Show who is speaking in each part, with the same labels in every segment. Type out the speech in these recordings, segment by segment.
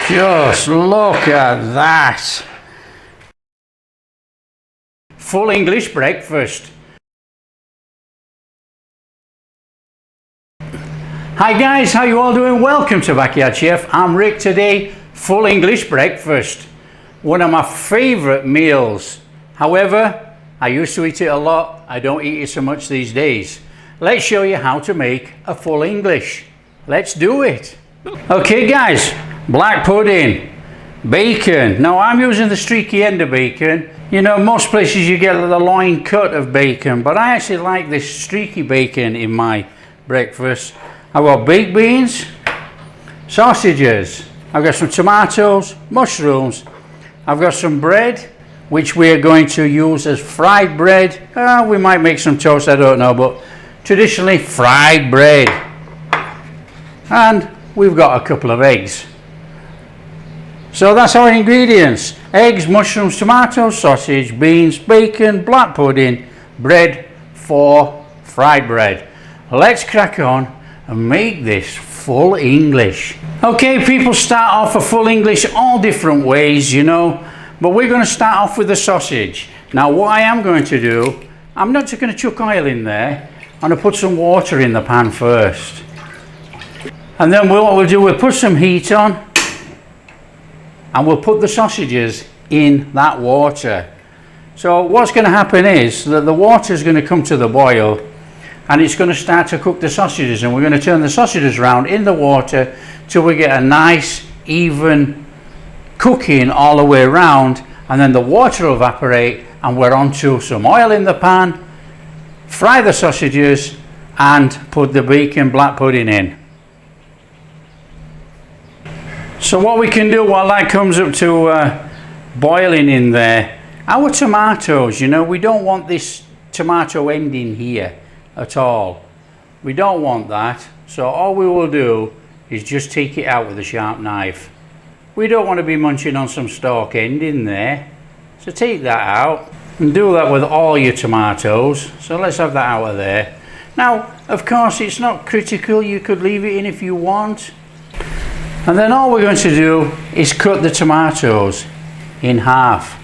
Speaker 1: Just look at that. Full English breakfast. Hi guys, how you all doing? Welcome to Backyard Chef. I'm Rick today. Full English breakfast. One of my favourite meals. However, I used to eat it a lot. I don't eat it so much these days. Let's show you how to make a full English. Let's do it. Okay guys, black pudding, bacon. Now I'm using the streaky end of bacon. You know, most places you get the loin cut of bacon, but I actually like this streaky bacon in my breakfast. I've got baked beans, sausages, I've got some tomatoes, mushrooms, I've got some bread, which we are going to use as fried bread. We might make some toast, I don't know, but traditionally fried bread. And we've got a couple of eggs. So that's our ingredients: eggs, mushrooms, tomatoes, sausage, beans, bacon, black pudding, bread for fried bread. Let's crack on and make this full English. Okay, people start off a full English all different ways, you know, but we're going to start off with the sausage. Now what I am going to do, I'm not just going to chuck oil in there. I'm going to put some water in the pan first. And then what we'll do, we'll put some heat on and we'll put the sausages in that water. So what's going to happen is that the water is going to come to the boil and it's going to start to cook the sausages, and we're going to turn the sausages around in the water till we get a nice even cooking all the way around, and then the water will evaporate and we're on to some oil in the pan, fry the sausages and put the bacon black pudding in. So what we can do while that comes up to boiling in there, our tomatoes, you know, we don't want this tomato ending here at all. We don't want that. So all we will do is just take it out with a sharp knife. We don't want to be munching on some stalk end in there. So take that out and do that with all your tomatoes. So let's have that out of there. Now, of course, it's not critical. You could leave it in if you want. And then all we're going to do is cut the tomatoes in half.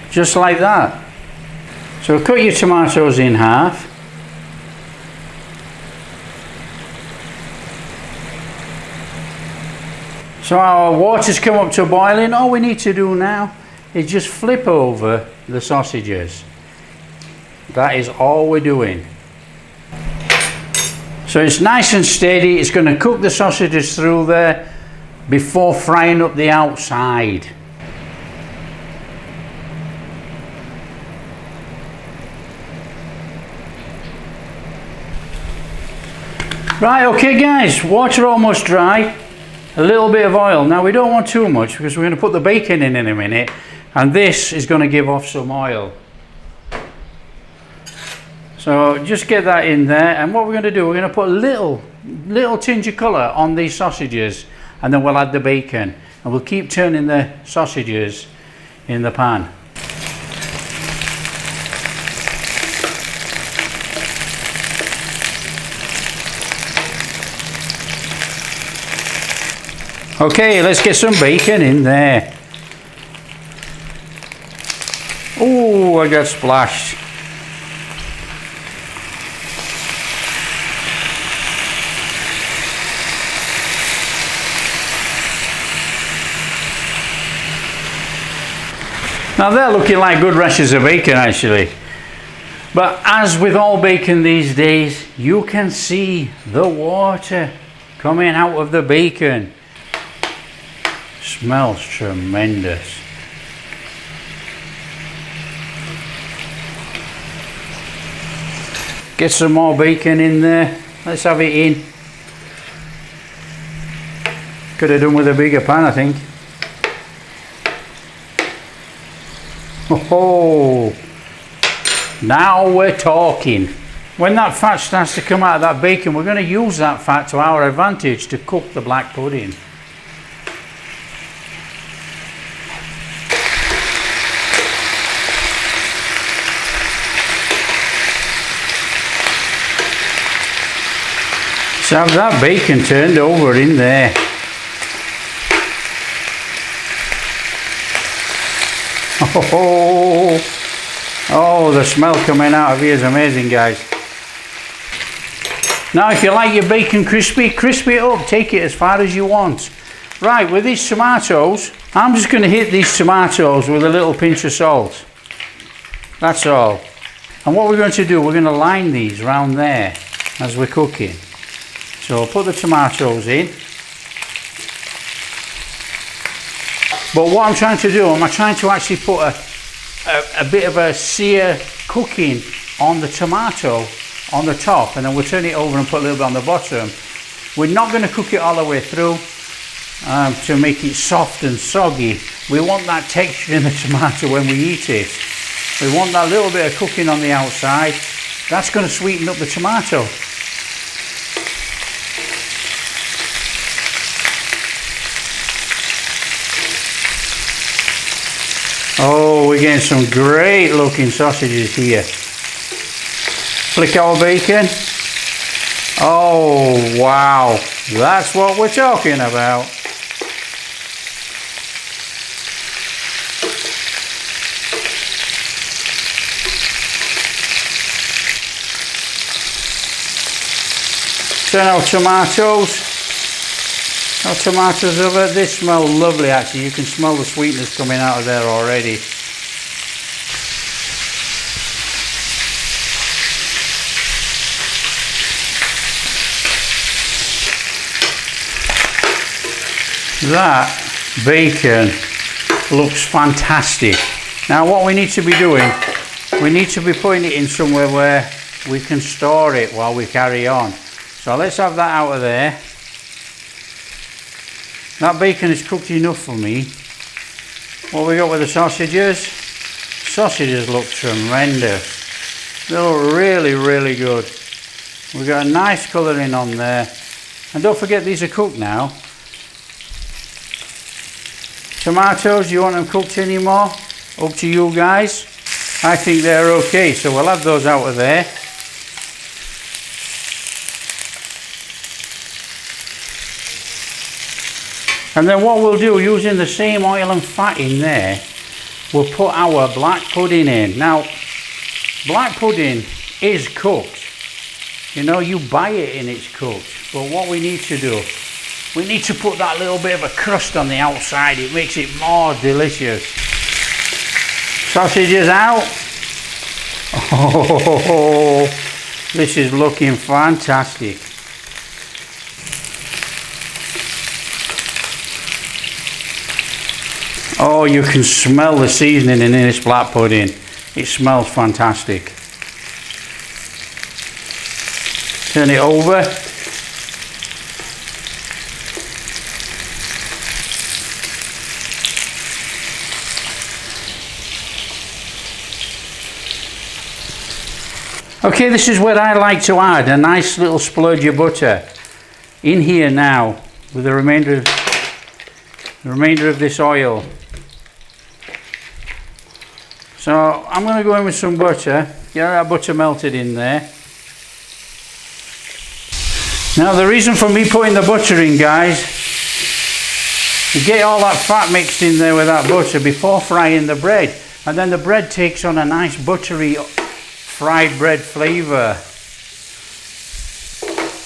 Speaker 1: Just like that. So cut your tomatoes in half. So our water's come up to boiling. All we need to do now is just flip over the sausages. That is all we're doing. So it's nice and steady. It's going to cook the sausages through there before frying up the outside. Right, okay guys, water almost dry. A little bit of oil. Now we don't want too much because we're going to put the bacon in a minute, and this is going to give off some oil. So just get that in there, and what we're going to do, we're going to put a little tinge of colour on these sausages, and then we'll add the bacon, and we'll keep turning the sausages in the pan. Okay, let's get some bacon in there. Oh, I got splashed. Now they're looking like good rashers of bacon actually. But as with all bacon these days, you can see the water coming out of the bacon. Smells tremendous. Get some more bacon in there. Let's have it in. Could have done with a bigger pan, I think. Oh, now we're talking. When that fat starts to come out of that bacon, we're going to use that fat to our advantage to cook the black pudding. So have that bacon turned over in there. Oh, the smell coming out of here is amazing, guys. Now if you like your bacon crispy it up, take it as far as you want. Right, with these tomatoes, I'm just going to hit these tomatoes with a little pinch of salt. That's all. And what we're going to do, we're going to line these round there as we're cooking. So put the tomatoes in. But what I'm trying to do, I'm trying to actually put a bit of a sear cooking on the tomato on the top, and then we'll turn it over and put a little bit on the bottom. We're not going to cook it all the way through to make it soft and soggy. We want that texture in the tomato when we eat it. We want that little bit of cooking on the outside. That's going to sweeten up the tomato. Oh, we're getting some great looking sausages here. Flick our bacon. Oh, wow. That's what we're talking about. Turn our tomatoes. Our tomatoes over. They smell lovely actually. You can smell the sweetness coming out of there already. That bacon looks fantastic. Now what we need to be doing, we need to be putting it in somewhere where we can store it while we carry on. So let's have that out of there. That bacon is cooked enough for me. What we got with the sausages? Sausages look tremendous. They look really, really good. We've got a nice colouring on there. And don't forget these are cooked now. Tomatoes, you want them cooked anymore? Up to you guys. I think they're okay, so we'll have those out of there. And then what we'll do, using the same oil and fat in there, we'll put our black pudding in. Now, black pudding is cooked. You know, you buy it and it's cooked. But what we need to do, we need to put that little bit of a crust on the outside. It makes it more delicious. Sausages out. Oh, this is looking fantastic. Oh, you can smell the seasoning in this black pudding. It smells fantastic. Turn it over. Okay, this is where I like to add a nice little splurge of butter in here now with the remainder of this oil. So I'm going to go in with some butter, get that butter melted in there. Now the reason for me putting the butter in, guys, you get all that fat mixed in there with that butter before frying the bread, and then the bread takes on a nice buttery fried bread flavour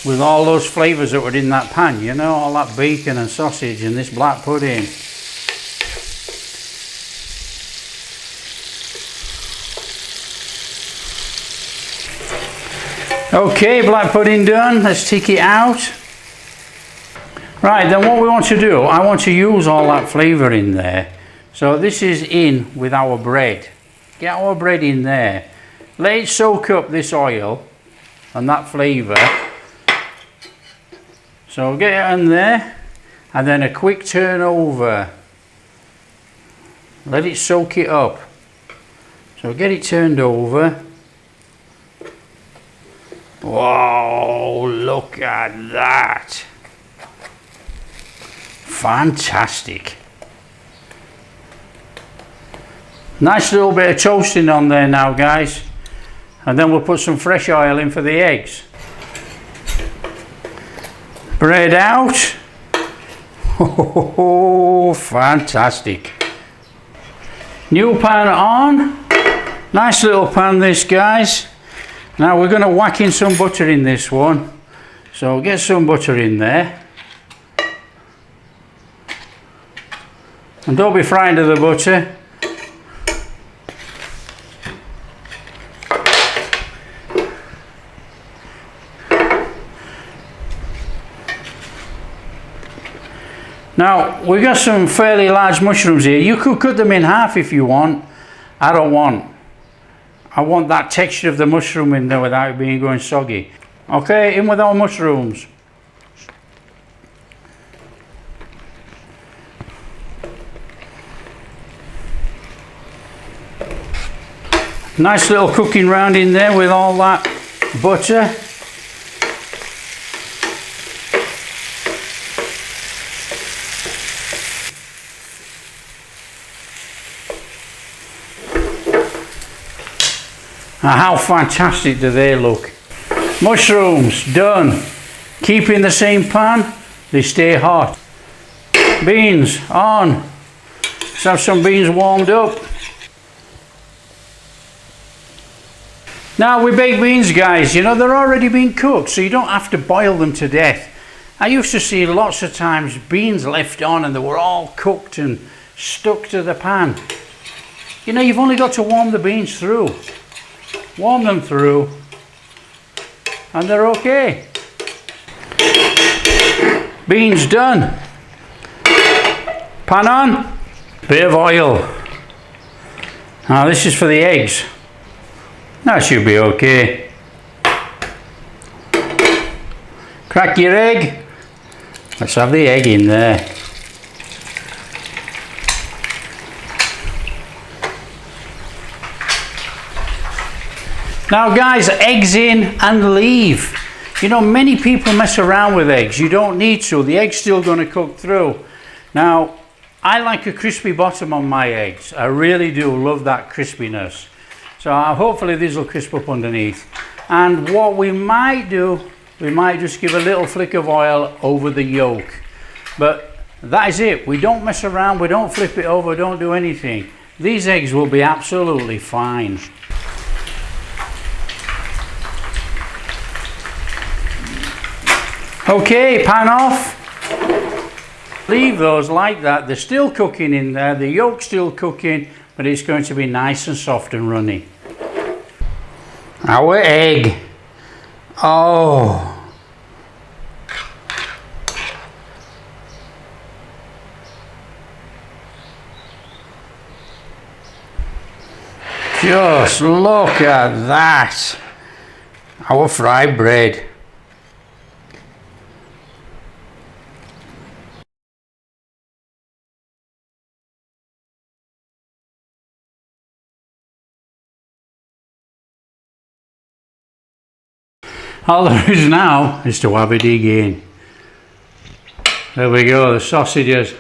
Speaker 1: with all those flavours that were in that pan, you know, all that bacon and sausage and this black pudding. Okay, black pudding done. Let's take it out. Right, then what we want to do, I want to use all that flavour in there. So this is in with our bread. Get our bread in there. Let it soak up this oil and that flavour. So get it in there and then a quick turn over. Let it soak it up. So get it turned over. Whoa, look at that. Fantastic. Nice little bit of toasting on there now, guys. And then we'll put some fresh oil in for the eggs. Bread out. Oh, fantastic. New pan on. Nice little pan this, guys. Now we're going to whack in some butter in this one. So get some butter in there. And don't be frightened of the butter. Now we've got some fairly large mushrooms here. You could cut them in half if you want. I don't want. I want that texture of the mushroom in there without it being going soggy. Okay, in with our mushrooms. Nice little cooking round in there with all that butter. Now, how fantastic do they look? Mushrooms done. Keep in the same pan, they stay hot. Beans on. Let's have some beans warmed up. Now with baked beans, guys, you know, they're already been cooked, so you don't have to boil them to death. I used to see lots of times beans left on and they were all cooked and stuck to the pan. You know, you've only got to warm the beans through. Warm them through and they're okay. Beans done. Pan on. Bit of oil. Now this is for the eggs. That should be okay. Crack your egg. Let's have the egg in there. Now guys, eggs in and leave. You know, many people mess around with eggs. You don't need to. The egg's still going to cook through. Now, I like a crispy bottom on my eggs. I really do love that crispiness. So hopefully these will crisp up underneath. And what we might do, we might just give a little flick of oil over the yolk. But that is it. We don't mess around. We don't flip it over. Don't do anything. These eggs will be absolutely fine. Okay, pan off. Leave those like that. They're still cooking in there. The yolk's still cooking, but it's going to be nice and soft and runny. Our egg. Oh. Just look at that. Our fried bread. All there is now is to have a dig in. There we go, the sausages.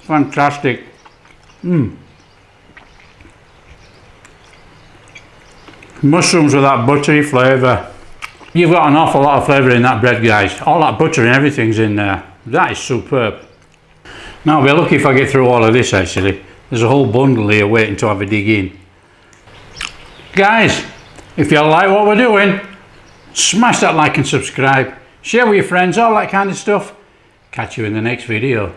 Speaker 1: Fantastic. Mushrooms with that buttery flavour. You've got an awful lot of flavour in that bread, guys. All that butter and everything's in there. That is superb. Now I'll be lucky if I get through all of this actually. There's a whole bundle here waiting to have a dig in. Guys, if you like what we're doing, smash that like and subscribe. Share with your friends, all that kind of stuff. Catch you in the next video.